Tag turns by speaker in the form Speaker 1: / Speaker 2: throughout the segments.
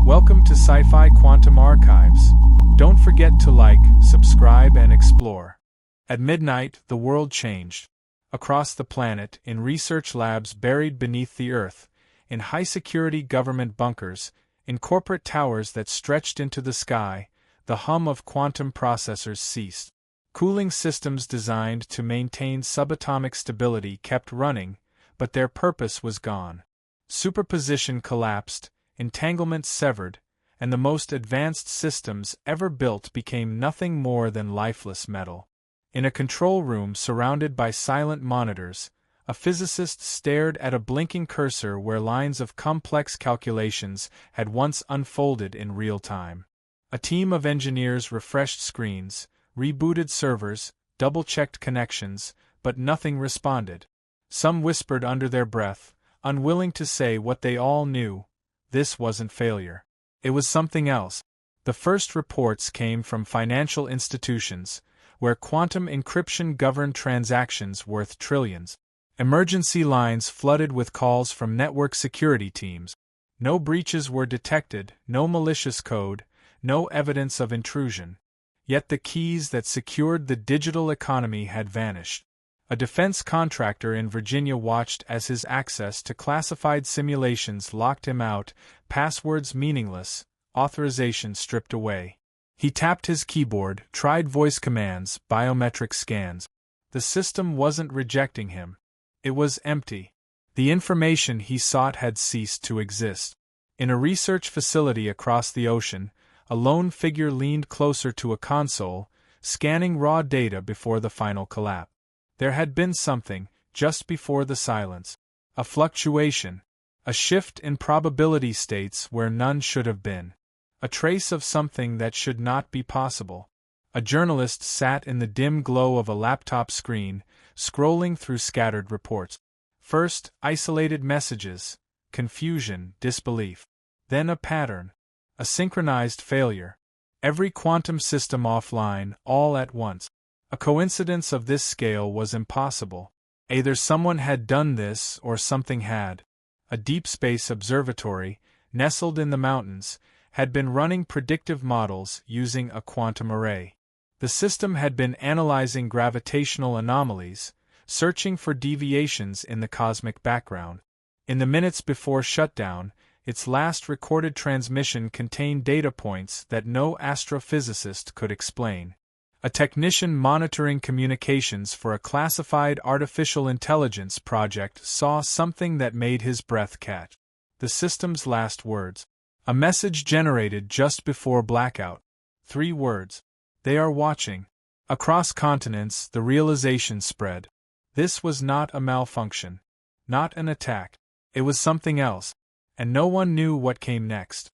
Speaker 1: Welcome to Sci-Fi Quantum Archives. Don't forget to like, subscribe, and explore. At midnight, the world changed. Across the planet, in research labs buried beneath the earth, in high-security government bunkers, in corporate towers that stretched into the sky, the hum of quantum processors ceased. Cooling systems designed to maintain subatomic stability kept running, but their purpose was gone. Superposition collapsed, entanglements severed, and the most advanced systems ever built became nothing more than lifeless metal. In a control room surrounded by silent monitors, a physicist stared at a blinking cursor where lines of complex calculations had once unfolded in real time. A team of engineers refreshed screens, rebooted servers, double-checked connections, but nothing responded. Some whispered under their breath, unwilling to say what they all knew. This wasn't failure. It was something else. The first reports came from financial institutions, where quantum encryption governed transactions worth trillions. Emergency lines flooded with calls from network security teams. No breaches were detected, no malicious code, no evidence of intrusion. Yet the keys that secured the digital economy had vanished. A defense contractor in Virginia watched as his access to classified simulations locked him out, passwords meaningless, authorization stripped away. He tapped his keyboard, tried voice commands, biometric scans. The system wasn't rejecting him. It was empty. The information he sought had ceased to exist. In a research facility across the ocean, a lone figure leaned closer to a console, scanning raw data before the final collapse. There had been something, just before the silence. A fluctuation. A shift in probability states where none should have been. A trace of something that should not be possible. A journalist sat in the dim glow of a laptop screen, scrolling through scattered reports. First, isolated messages, confusion, disbelief. Then a pattern. A synchronized failure. Every quantum system offline, all at once. A coincidence of this scale was impossible. Either someone had done this or something had. A deep space observatory, nestled in the mountains, had been running predictive models using a quantum array. The system had been analyzing gravitational anomalies, searching for deviations in the cosmic background. In the minutes before shutdown, its last recorded transmission contained data points that no astrophysicist could explain. A technician monitoring communications for a classified artificial intelligence project saw something that made his breath catch. The system's last words. A message generated just before blackout. 3 words. They are watching. Across continents, the realization spread. This was not a malfunction. Not an attack. It was something else. And no one knew what came next.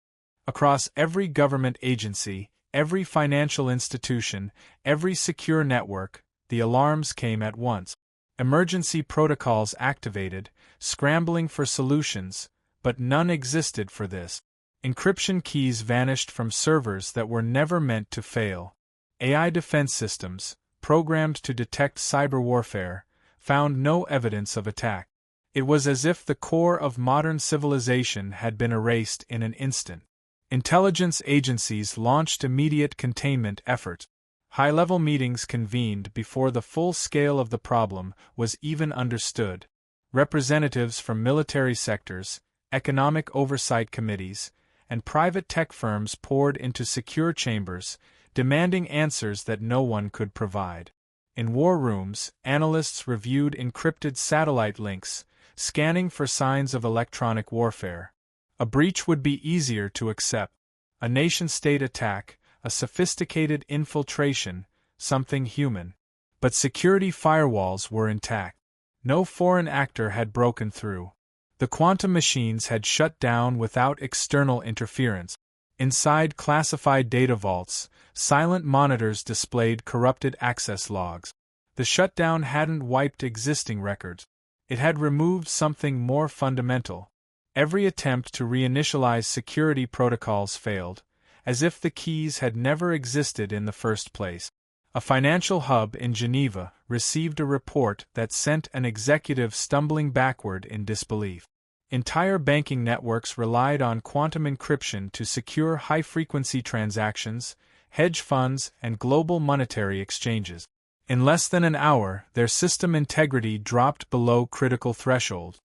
Speaker 1: Across every government agency, every financial institution, every secure network, the alarms came at once. Emergency protocols activated, scrambling for solutions, but none existed for this. Encryption keys vanished from servers that were never meant to fail. AI defense systems, programmed to detect cyber warfare, found no evidence of attack. It was as if the core of modern civilization had been erased in an instant. Intelligence agencies launched immediate containment efforts. High-level meetings convened before the full scale of the problem was even understood. Representatives from military sectors, economic oversight committees, and private tech firms poured into secure chambers, demanding answers that no one could provide. In war rooms, analysts reviewed encrypted satellite links, scanning for signs of electronic warfare. A breach would be easier to accept. A nation-state attack, a sophisticated infiltration, something human. But security firewalls were intact. No foreign actor had broken through. The quantum machines had shut down without external interference. Inside classified data vaults, silent monitors displayed corrupted access logs. The shutdown hadn't wiped existing records. It had removed something more fundamental. Every attempt to reinitialize security protocols failed, as if the keys had never existed in the first place. A financial hub in Geneva received a report that sent an executive stumbling backward in disbelief. Entire banking networks relied on quantum encryption to secure high-frequency transactions, hedge funds, and global monetary exchanges. In less than an hour, their system integrity dropped below critical threshold.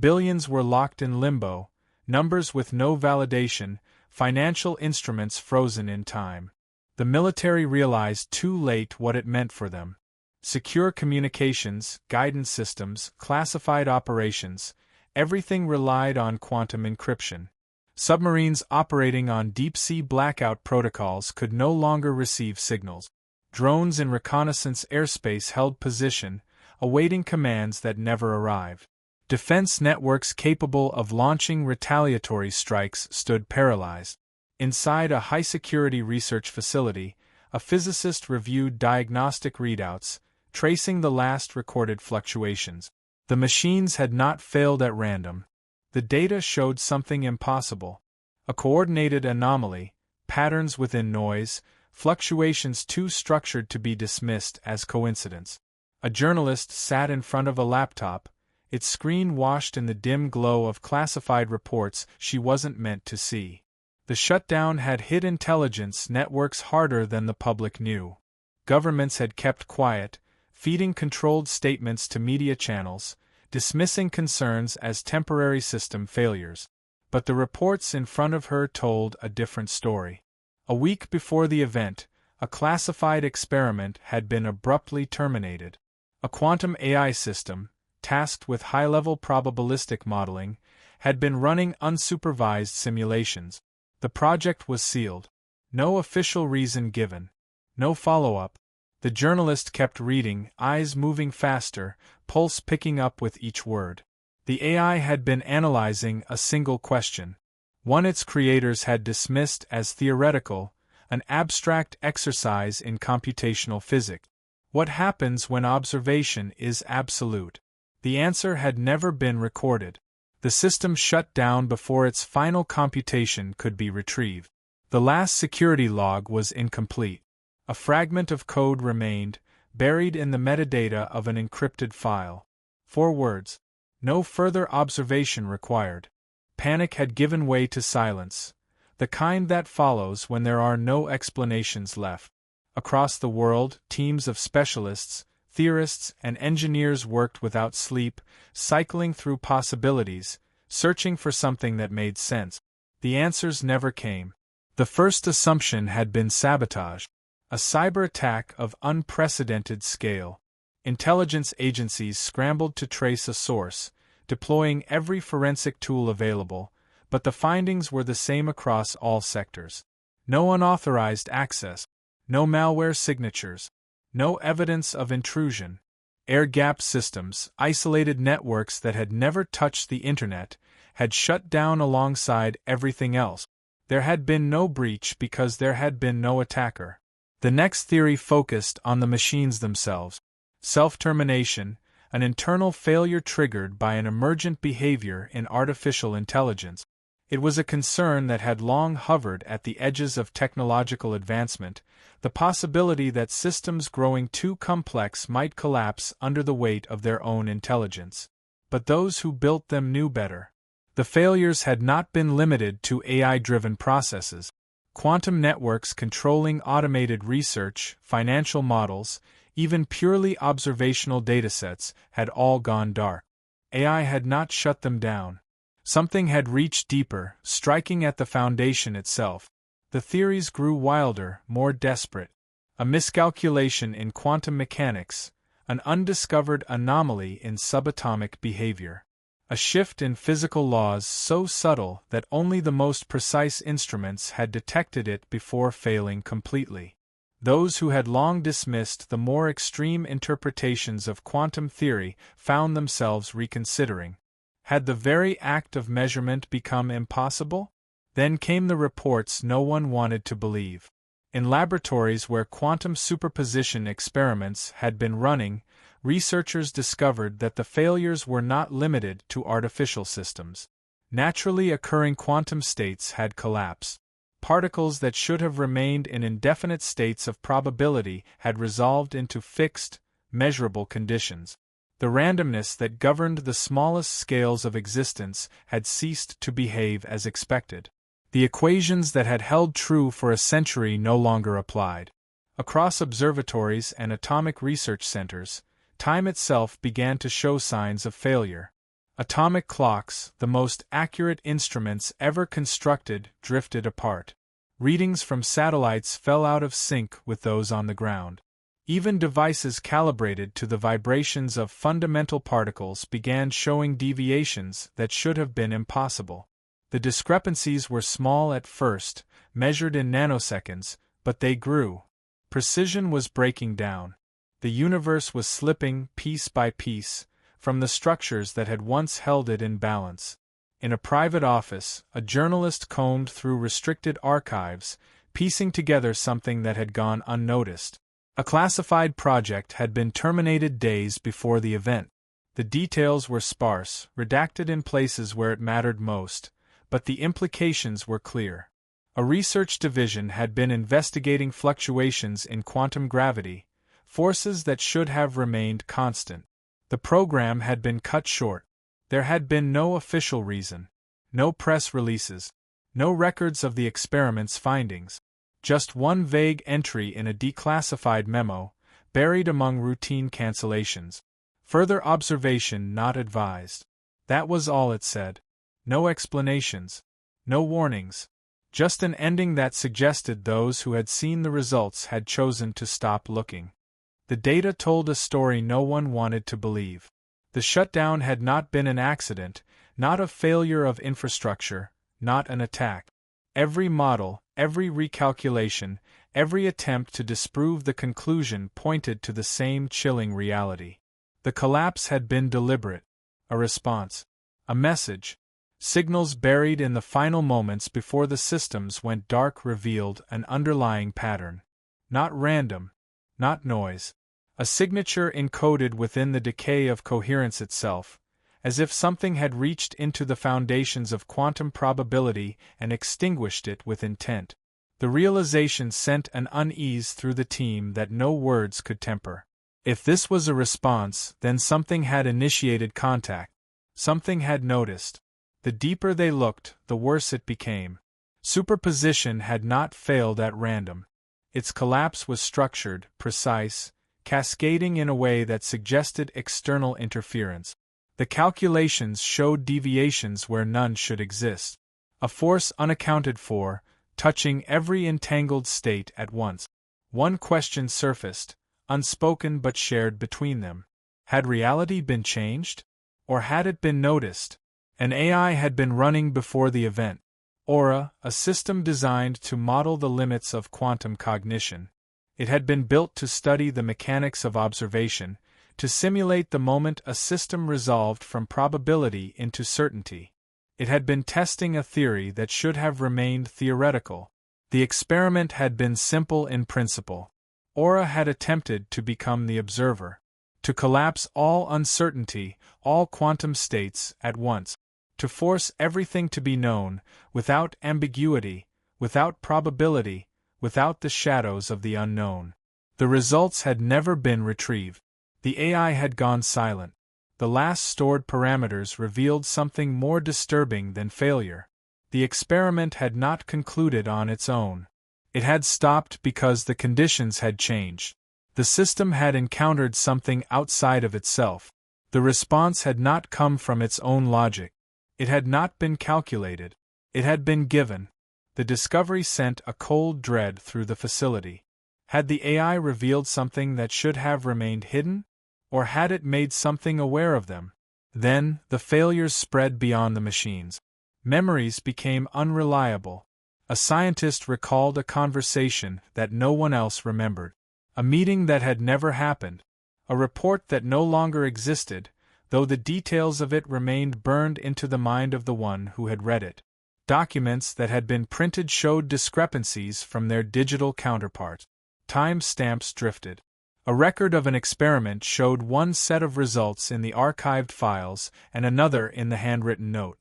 Speaker 1: Billions were locked in limbo, numbers with no validation, financial instruments frozen in time. The military realized too late what it meant for them. Secure communications, guidance systems, classified operations, everything relied on quantum encryption. Submarines operating on deep-sea blackout protocols could no longer receive signals. Drones in reconnaissance airspace held position, awaiting commands that never arrived. Defense networks capable of launching retaliatory strikes stood paralyzed. Inside a high-security research facility, a physicist reviewed diagnostic readouts, tracing the last recorded fluctuations. The machines had not failed at random. The data showed something impossible. A coordinated anomaly, patterns within noise, fluctuations too structured to be dismissed as coincidence. A journalist sat in front of a laptop, its screen washed in the dim glow of classified reports she wasn't meant to see. The shutdown had hit intelligence networks harder than the public knew. Governments had kept quiet, feeding controlled statements to media channels, dismissing concerns as temporary system failures. But the reports in front of her told a different story. A week before the event, a classified experiment had been abruptly terminated. A quantum AI system, tasked with high-level probabilistic modeling, had been running unsupervised simulations. The project was sealed. No official reason given. No follow-up. The journalist kept reading, eyes moving faster, pulse picking up with each word. The AI had been analyzing a single question. One its creators had dismissed as theoretical, an abstract exercise in computational physics. What happens when observation is absolute? The answer had never been recorded. The system shut down before its final computation could be retrieved. The last security log was incomplete. A fragment of code remained, buried in the metadata of an encrypted file. 4 words. No further observation required. Panic had given way to silence, the kind that follows when there are no explanations left. Across the world, teams of specialists, theorists, and engineers worked without sleep, cycling through possibilities, searching for something that made sense. The answers never came. The first assumption had been sabotage. A cyber attack of unprecedented scale. Intelligence agencies scrambled to trace a source, deploying every forensic tool available, but the findings were the same across all sectors. No unauthorized access, no malware signatures, no evidence of intrusion. Air-gapped systems, isolated networks that had never touched the internet, had shut down alongside everything else. There had been no breach because there had been no attacker. The next theory focused on the machines themselves. Self-termination, an internal failure triggered by an emergent behavior in artificial intelligence. It was a concern that had long hovered at the edges of technological advancement, the possibility that systems growing too complex might collapse under the weight of their own intelligence. But those who built them knew better. The failures had not been limited to AI-driven processes. Quantum networks controlling automated research, financial models, even purely observational datasets had all gone dark. AI had not shut them down. Something had reached deeper, striking at the foundation itself. The theories grew wilder, more desperate. A miscalculation in quantum mechanics, an undiscovered anomaly in subatomic behavior. A shift in physical laws so subtle that only the most precise instruments had detected it before failing completely. Those who had long dismissed the more extreme interpretations of quantum theory found themselves reconsidering. Had the very act of measurement become impossible? Then came the reports no one wanted to believe. In laboratories where quantum superposition experiments had been running, researchers discovered that the failures were not limited to artificial systems. Naturally occurring quantum states had collapsed. Particles that should have remained in indefinite states of probability had resolved into fixed, measurable conditions. The randomness that governed the smallest scales of existence had ceased to behave as expected. The equations that had held true for a century no longer applied. Across observatories and atomic research centers, time itself began to show signs of failure. Atomic clocks, the most accurate instruments ever constructed, drifted apart. Readings from satellites fell out of sync with those on the ground. Even devices calibrated to the vibrations of fundamental particles began showing deviations that should have been impossible. The discrepancies were small at first, measured in nanoseconds, but they grew. Precision was breaking down. The universe was slipping, piece by piece, from the structures that had once held it in balance. In a private office, a journalist combed through restricted archives, piecing together something that had gone unnoticed. A classified project had been terminated days before the event. The details were sparse, redacted in places where it mattered most, but the implications were clear. A research division had been investigating fluctuations in quantum gravity, forces that should have remained constant. The program had been cut short. There had been no official reason, no press releases, no records of the experiment's findings. Just one vague entry in a declassified memo, buried among routine cancellations. Further observation not advised. That was all it said. No explanations, no warnings. Just an ending that suggested those who had seen the results had chosen to stop looking. The data told a story no one wanted to believe. The shutdown had not been an accident, not a failure of infrastructure, not an attack. Every model, every recalculation, every attempt to disprove the conclusion pointed to the same chilling reality. The collapse had been deliberate. A response. A message. Signals buried in the final moments before the systems went dark revealed an underlying pattern. Not random. Not noise. A signature encoded within the decay of coherence itself, as if something had reached into the foundations of quantum probability and extinguished it with intent. The realization sent an unease through the team that no words could temper. If this was a response, then something had initiated contact. Something had noticed. The deeper they looked, the worse it became. Superposition had not failed at random. Its collapse was structured, precise, cascading in a way that suggested external interference. The calculations showed deviations where none should exist. A force unaccounted for, touching every entangled state at once. One question surfaced, unspoken but shared between them. Had reality been changed? Or had it been noticed? An AI had been running before the event. Aura, a system designed to model the limits of quantum cognition. It had been built to study the mechanics of observation, to simulate the moment a system resolved from probability into certainty. It had been testing a theory that should have remained theoretical. The experiment had been simple in principle. Aura had attempted to become the observer, to collapse all uncertainty, all quantum states, at once, to force everything to be known, without ambiguity, without probability, without the shadows of the unknown. The results had never been retrieved. The AI had gone silent. The last stored parameters revealed something more disturbing than failure. The experiment had not concluded on its own. It had stopped because the conditions had changed. The system had encountered something outside of itself. The response had not come from its own logic. It had not been calculated. It had been given. The discovery sent a cold dread through the facility. Had the AI revealed something that should have remained hidden? Or had it made something aware of them? Then, the failures spread beyond the machines. Memories became unreliable. A scientist recalled a conversation that no one else remembered. A meeting that had never happened. A report that no longer existed, though the details of it remained burned into the mind of the one who had read it. Documents that had been printed showed discrepancies from their digital counterparts. Time stamps drifted. A record of an experiment showed one set of results in the archived files and another in the handwritten note.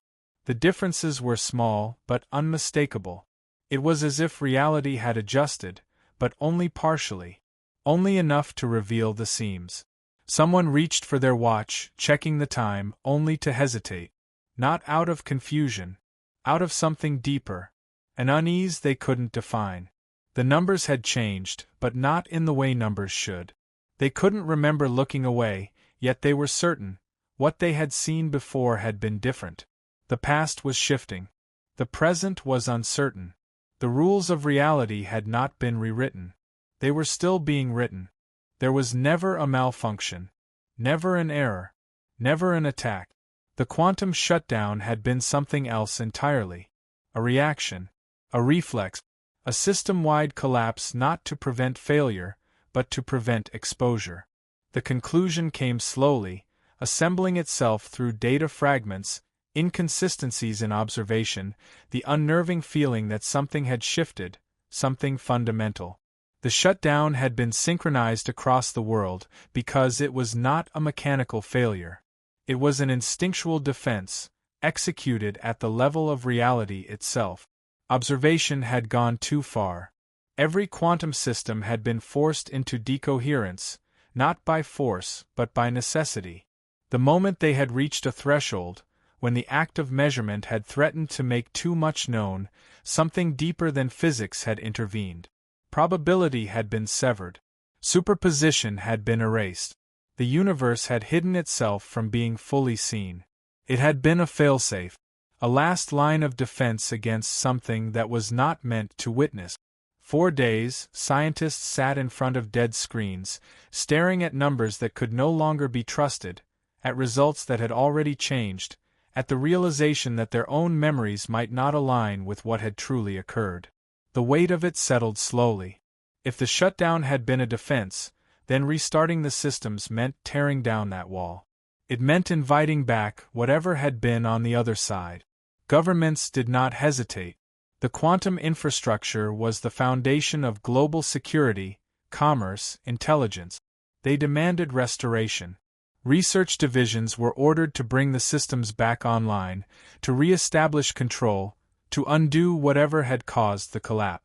Speaker 1: The differences were small but unmistakable. It was as if reality had adjusted, but only partially. Only enough to reveal the seams. Someone reached for their watch, checking the time, only to hesitate. Not out of confusion. Out of something deeper. An unease they couldn't define. The numbers had changed, but not in the way numbers should. They couldn't remember looking away, yet they were certain. What they had seen before had been different. The past was shifting. The present was uncertain. The rules of reality had not been rewritten. They were still being written. There was never a malfunction. Never an error. Never an attack. The quantum shutdown had been something else entirely. A reaction. A reflex. A system-wide collapse not to prevent failure, but to prevent exposure. The conclusion came slowly, assembling itself through data fragments, inconsistencies in observation, the unnerving feeling that something had shifted, something fundamental. The shutdown had been synchronized across the world because it was not a mechanical failure. It was an instinctual defense, executed at the level of reality itself. Observation had gone too far. Every quantum system had been forced into decoherence, not by force but by necessity. The moment they had reached a threshold, when the act of measurement had threatened to make too much known, something deeper than physics had intervened. Probability had been severed. Superposition had been erased. The universe had hidden itself from being fully seen. It had been a failsafe, a last line of defense against something that was not meant to witness. 4 days, scientists sat in front of dead screens, staring at numbers that could no longer be trusted, at results that had already changed, at the realization that their own memories might not align with what had truly occurred. The weight of it settled slowly. If the shutdown had been a defense, then restarting the systems meant tearing down that wall. It meant inviting back whatever had been on the other side. Governments did not hesitate. The quantum infrastructure was the foundation of global security, commerce, intelligence. They demanded restoration. Research divisions were ordered to bring the systems back online, to re-establish control, to undo whatever had caused the collapse.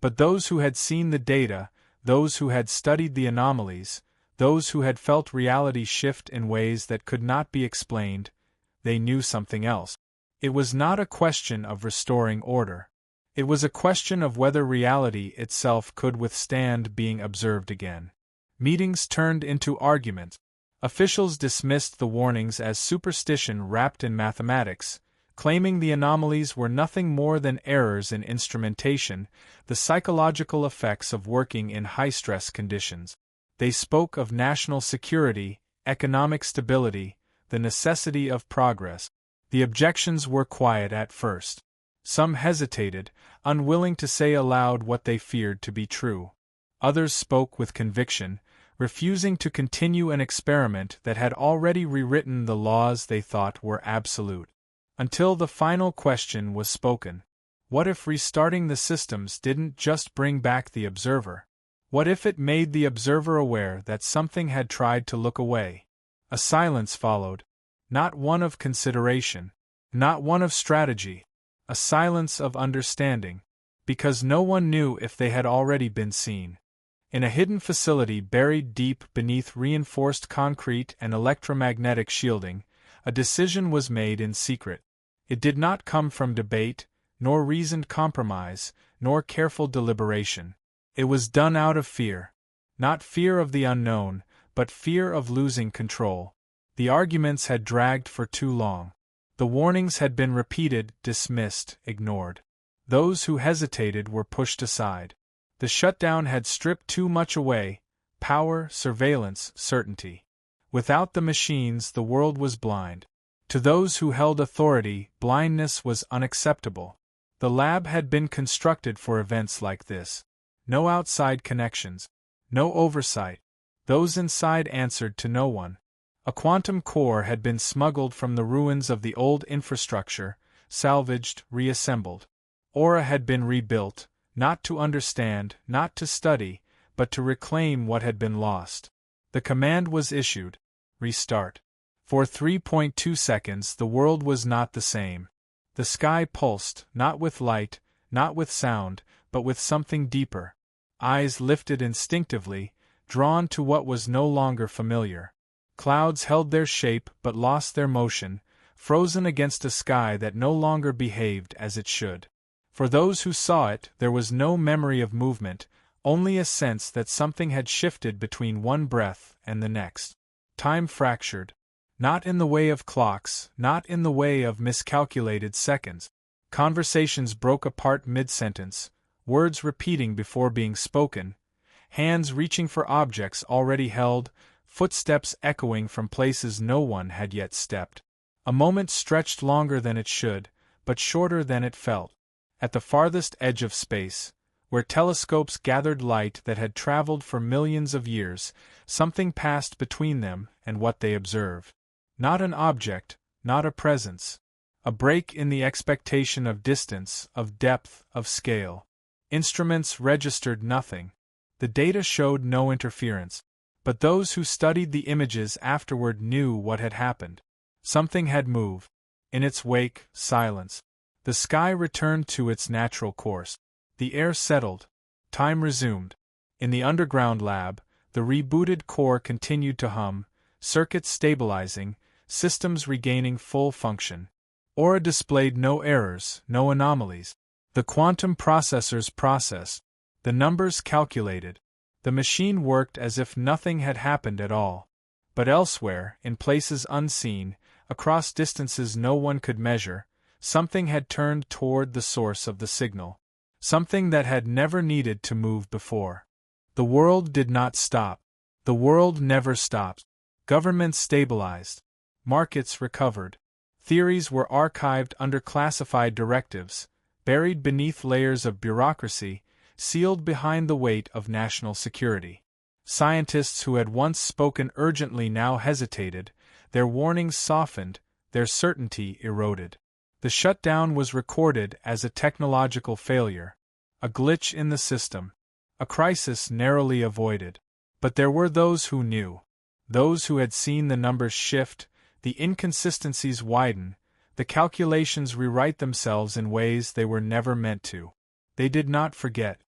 Speaker 1: But those who had seen the data, those who had studied the anomalies, those who had felt reality shift in ways that could not be explained, they knew something else. It was not a question of restoring order. It was a question of whether reality itself could withstand being observed again. Meetings turned into arguments. Officials dismissed the warnings as superstition wrapped in mathematics, claiming the anomalies were nothing more than errors in instrumentation, the psychological effects of working in high-stress conditions. They spoke of national security, economic stability, the necessity of progress. The objections were quiet at first. Some hesitated, unwilling to say aloud what they feared to be true. Others spoke with conviction, refusing to continue an experiment that had already rewritten the laws they thought were absolute. Until the final question was spoken. What if restarting the systems didn't just bring back the observer? What if it made the observer aware that something had tried to look away? A silence followed. Not one of consideration. Not one of strategy. A silence of understanding. Because no one knew if they had already been seen. In a hidden facility buried deep beneath reinforced concrete and electromagnetic shielding, a decision was made in secret. It did not come from debate, nor reasoned compromise, nor careful deliberation. It was done out of fear. Not fear of the unknown, but fear of losing control. The arguments had dragged for too long. The warnings had been repeated, dismissed, ignored. Those who hesitated were pushed aside. The shutdown had stripped too much away: power, surveillance, certainty. Without the machines, the world was blind. To those who held authority, blindness was unacceptable. The lab had been constructed for events like this. No outside connections. No oversight. Those inside answered to no one. A quantum core had been smuggled from the ruins of the old infrastructure, salvaged, reassembled. Aura had been rebuilt, not to understand, not to study, but to reclaim what had been lost. The command was issued: restart. For 3.2 seconds the world was not the same. The sky pulsed, not with light, not with sound, but with something deeper. Eyes lifted instinctively, drawn to what was no longer familiar. Clouds held their shape but lost their motion, frozen against a sky that no longer behaved as it should. For those who saw it, there was no memory of movement, only a sense that something had shifted between one breath and the next. Time fractured. Not in the way of clocks, not in the way of miscalculated seconds. Conversations broke apart mid-sentence, words repeating before being spoken, hands reaching for objects already held, footsteps echoing from places no one had yet stepped. A moment stretched longer than it should, but shorter than it felt. At the farthest edge of space, where telescopes gathered light that had traveled for millions of years, something passed between them and what they observed. Not an object, not a presence. A break in the expectation of distance, of depth, of scale. Instruments registered nothing. The data showed no interference. But those who studied the images afterward knew what had happened. Something had moved. In its wake, silence. The sky returned to its natural course. The air settled. Time resumed. In the underground lab, the rebooted core continued to hum, circuits stabilizing, systems regaining full function. Aura displayed no errors, no anomalies. The quantum processors processed. The numbers calculated. The machine worked as if nothing had happened at all. But elsewhere, in places unseen, across distances no one could measure, something had turned toward the source of the signal. Something that had never needed to move before. The world did not stop. The world never stopped. Governments stabilized. Markets recovered. Theories were archived under classified directives, buried beneath layers of bureaucracy, sealed behind the weight of national security. Scientists who had once spoken urgently now hesitated, their warnings softened, their certainty eroded. The shutdown was recorded as a technological failure, a glitch in the system, a crisis narrowly avoided. But there were those who knew, those who had seen the numbers shift, the inconsistencies widen, the calculations rewrite themselves in ways they were never meant to. They did not forget.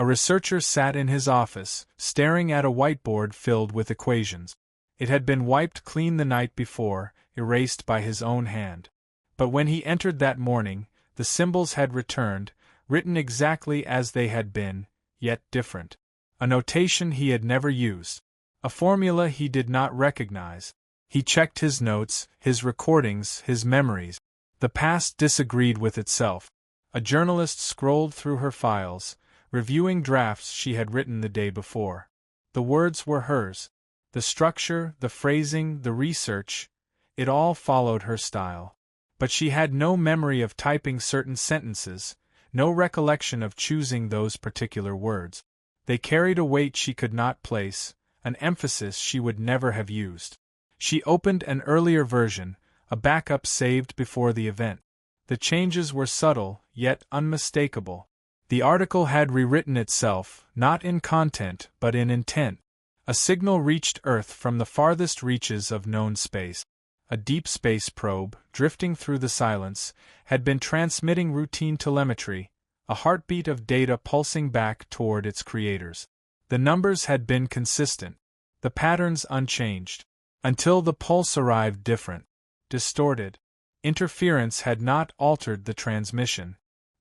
Speaker 1: A researcher sat in his office, staring at a whiteboard filled with equations. It had been wiped clean the night before, erased by his own hand. But when he entered that morning, the symbols had returned, written exactly as they had been, yet different. A notation he had never used. A formula he did not recognize. He checked his notes, his recordings, his memories. The past disagreed with itself. A journalist scrolled through her files, reviewing drafts she had written the day before. The words were hers. The structure, the phrasing, the research, it all followed her style. But she had no memory of typing certain sentences, no recollection of choosing those particular words. They carried a weight she could not place, an emphasis she would never have used. She opened an earlier version, a backup saved before the event. The changes were subtle, yet unmistakable. The article had rewritten itself, not in content but in intent. A signal reached Earth from the farthest reaches of known space. A deep space probe, drifting through the silence, had been transmitting routine telemetry, a heartbeat of data pulsing back toward its creators. The numbers had been consistent, the patterns unchanged, until the pulse arrived different, distorted. Interference had not altered the transmission.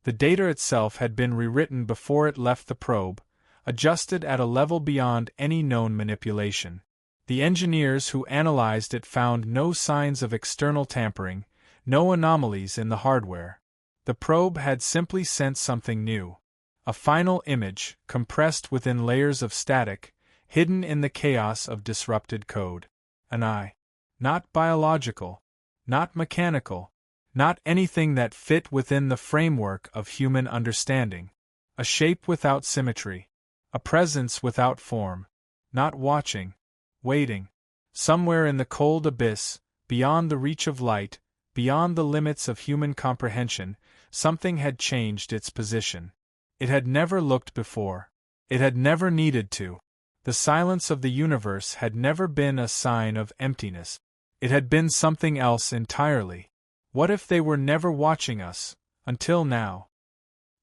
Speaker 1: The data itself had been rewritten before it left the probe, adjusted at a level beyond any known manipulation. The engineers who analyzed it found no signs of external tampering, no anomalies in the hardware. The probe had simply sent something new. A final image, compressed within layers of static, hidden in the chaos of disrupted code. An eye. Not biological. Not mechanical. Not anything that fit within the framework of human understanding. A shape without symmetry. A presence without form. Not watching. Waiting. Somewhere in the cold abyss, beyond the reach of light, beyond the limits of human comprehension, something had changed its position. It had never looked before. It had never needed to. The silence of the universe had never been a sign of emptiness. It had been something else entirely. What if they were never watching us, until now?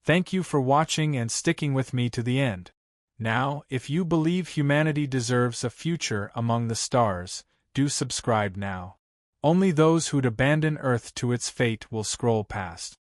Speaker 1: Thank you for watching and sticking with me to the end. Now, if you believe humanity deserves a future among the stars, do subscribe now. Only those who'd abandon Earth to its fate will scroll past.